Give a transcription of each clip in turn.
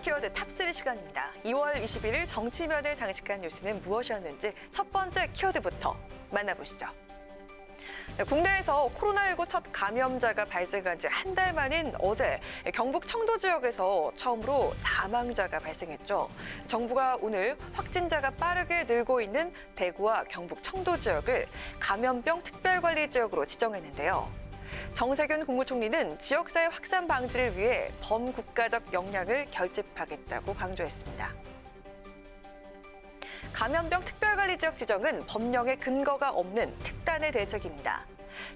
키워드 탑3 시간입니다. 2월 21일 정치면을 장식한 뉴스는 무엇이었는지 첫 번째 키워드부터 만나보시죠. 국내에서 코로나19 첫 감염자가 발생한 지 한 달 만인 어제 경북 청도 지역에서 처음으로 사망자가 발생했죠. 정부가 오늘 확진자가 빠르게 늘고 있는 대구와 경북 청도 지역을 감염병 특별관리 지역으로 지정했는데요. 정세균 국무총리는 지역사회 확산 방지를 위해 범국가적 역량을 결집하겠다고 강조했습니다. 감염병 특별관리지역 지정은 법령에 근거가 없는 특단의 대책입니다.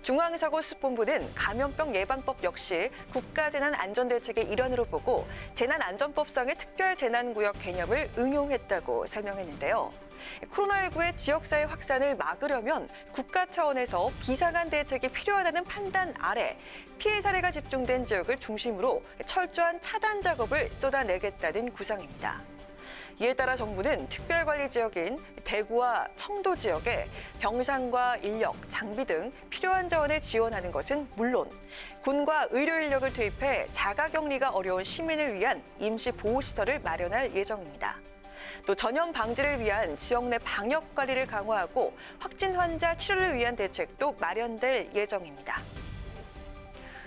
중앙사고수습본부는 감염병 예방법 역시 국가재난안전대책의 일환으로 보고 재난안전법상의 특별재난구역 개념을 응용했다고 설명했는데요. 코로나19의 지역사회 확산을 막으려면 국가 차원에서 비상한 대책이 필요하다는 판단 아래 피해 사례가 집중된 지역을 중심으로 철저한 차단 작업을 쏟아내겠다는 구상입니다. 이에 따라 정부는 특별관리 지역인 대구와 청도 지역에 병상과 인력, 장비 등 필요한 자원을 지원하는 것은 물론 군과 의료 인력을 투입해 자가격리가 어려운 시민을 위한 임시보호시설을 마련할 예정입니다. 또 전염 방지를 위한 지역 내 방역 관리를 강화하고 확진 환자 치료를 위한 대책도 마련될 예정입니다.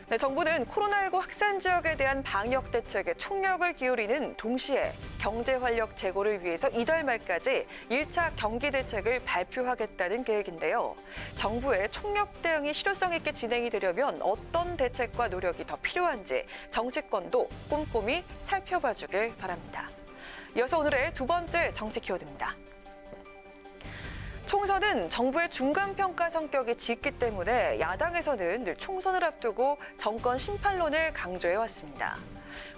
네, 정부는 코로나19 확산 지역에 대한 방역 대책에 총력을 기울이는 동시에 경제 활력 제고를 위해서 이달 말까지 1차 경기 대책을 발표하겠다는 계획인데요. 정부의 총력 대응이 실효성 있게 진행이 되려면 어떤 대책과 노력이 더 필요한지 정치권도 꼼꼼히 살펴봐 주길 바랍니다. 이어서 오늘의 두 번째 정치 키워드입니다. 총선은 정부의 중간평가 성격이 짙기 때문에 야당에서는 늘 총선을 앞두고 정권 심판론을 강조해왔습니다.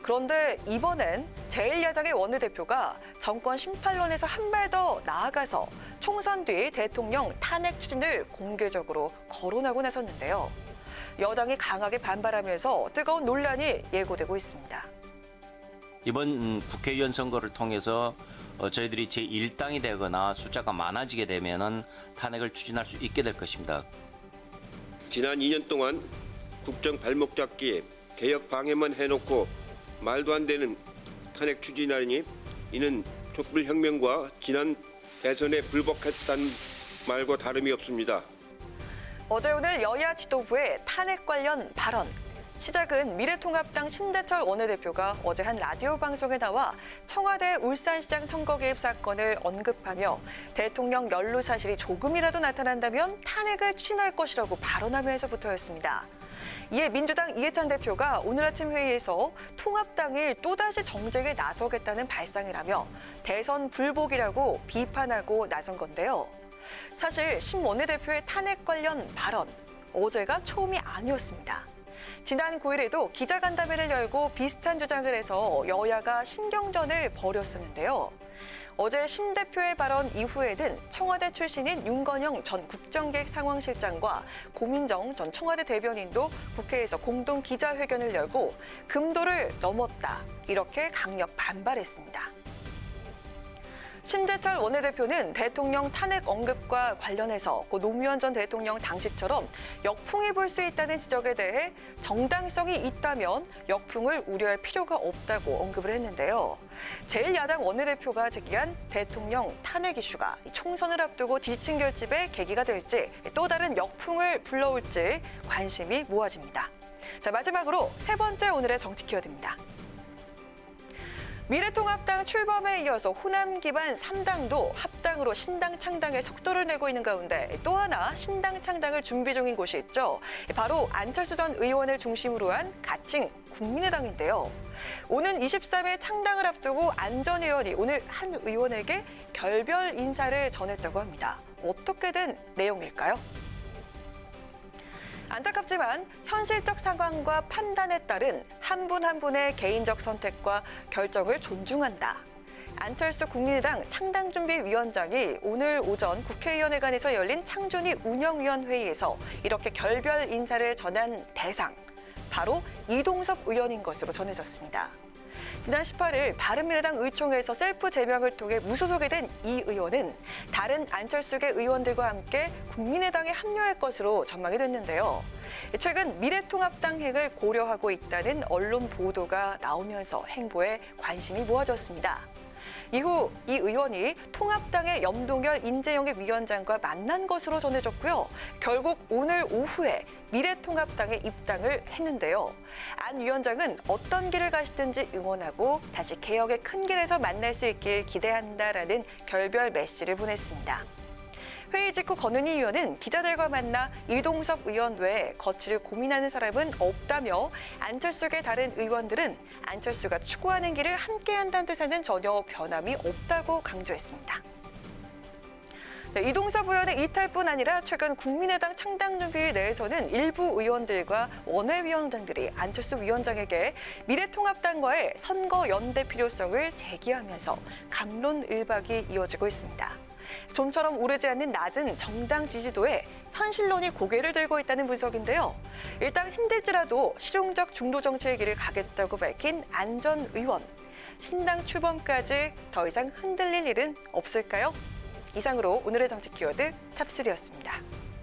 그런데 이번엔 제1야당의 원내대표가 정권 심판론에서 한 발 더 나아가서 총선 뒤 대통령 탄핵 추진을 공개적으로 거론하고 나섰는데요. 여당이 강하게 반발하면서 뜨거운 논란이 예고되고 있습니다. 이번 국회의원 선거를 통해서 저희들이 제1당이 되거나 숫자가 많아지게 되면은 탄핵을 추진할 수 있게 될 것입니다. 지난 2년 동안 국정 발목 잡기에 개혁 방해만 해놓고 말도 안 되는 탄핵 추진하니 이는 촛불혁명과 지난 대선에 불복했다는 말과 다름이 없습니다. 어제 오늘 여야 지도부의 탄핵 관련 발언. 시작은 미래통합당 심재철 원내대표가 어제 한 라디오 방송에 나와 청와대 울산시장 선거 개입 사건을 언급하며 대통령 연루 사실이 조금이라도 나타난다면 탄핵을 추진할 것이라고 발언하면서부터였습니다. 이에 민주당 이해찬 대표가 오늘 아침 회의에서 통합당일 또다시 정쟁에 나서겠다는 발상이라며 대선 불복이라고 비판하고 나선 건데요. 사실 심 원내대표의 탄핵 관련 발언, 어제가 처음이 아니었습니다. 지난 9일에도 기자간담회를 열고 비슷한 주장을 해서 여야가 신경전을 벌였었는데요. 어제 심 대표의 발언 이후에는 청와대 출신인 윤건영 전 국정기획상황실장과 고민정 전 청와대 대변인도 국회에서 공동 기자회견을 열고 금도를 넘었다, 이렇게 강력 반발했습니다. 심재철 원내대표는 대통령 탄핵 언급과 관련해서 고 노무현 전 대통령 당시처럼 역풍이 불 수 있다는 지적에 대해 정당성이 있다면 역풍을 우려할 필요가 없다고 언급을 했는데요. 제1야당 원내대표가 제기한 대통령 탄핵 이슈가 총선을 앞두고 지지층 결집의 계기가 될지 또 다른 역풍을 불러올지 관심이 모아집니다. 자, 마지막으로 세 번째 오늘의 정치 키워드입니다. 미래통합당 출범에 이어서 호남 기반 3당도 합당으로 신당 창당에 속도를 내고 있는 가운데 또 하나 신당 창당을 준비 중인 곳이 있죠. 바로 안철수 전 의원을 중심으로 한 가칭 국민의당인데요. 오는 23일 창당을 앞두고 안 전 의원이 오늘 한 의원에게 결별 인사를 전했다고 합니다. 어떻게 된 내용일까요? 안타깝지만 현실적 상황과 판단에 따른 한 분 한 분의 개인적 선택과 결정을 존중한다. 안철수 국민의당 창당준비위원장이 오늘 오전 국회의원회관에서 열린 창준위 운영위원회의에서 이렇게 결별 인사를 전한 대상, 바로 이동섭 의원인 것으로 전해졌습니다. 지난 18일 바른미래당 의총에서 셀프 제명을 통해 무소속이 된 이 의원은 다른 안철수계 의원들과 함께 국민의당에 합류할 것으로 전망이 됐는데요. 최근 미래통합당 행을 고려하고 있다는 언론 보도가 나오면서 행보에 관심이 모아졌습니다. 이후 이 의원이 통합당의 염동열 인재영입 위원장과 만난 것으로 전해졌고요. 결국 오늘 오후에 미래통합당에 입당을 했는데요. 안 위원장은 어떤 길을 가시든지 응원하고 다시 개혁의 큰 길에서 만날 수 있길 기대한다라는 결별 메시지를 보냈습니다. 회의 직후 권은희 의원은 기자들과 만나 이동섭 의원 외에 거취를 고민하는 사람은 없다며 안철수계 다른 의원들은 안철수가 추구하는 길을 함께한다는 뜻에는 전혀 변함이 없다고 강조했습니다. 네, 이동섭 의원의 이탈뿐 아니라 최근 국민의당 창당준비 내에서는 일부 의원들과 원외위원장들이 안철수 위원장에게 미래통합당과의 선거 연대 필요성을 제기하면서 갑론을박이 이어지고 있습니다. 좀처럼 오르지 않는 낮은 정당 지지도에 현실론이 고개를 들고 있다는 분석인데요. 일단 힘들지라도 실용적 중도 정치의 길을 가겠다고 밝힌 안 전 의원. 신당 출범까지 더 이상 흔들릴 일은 없을까요? 이상으로 오늘의 정치 키워드 탑3였습니다.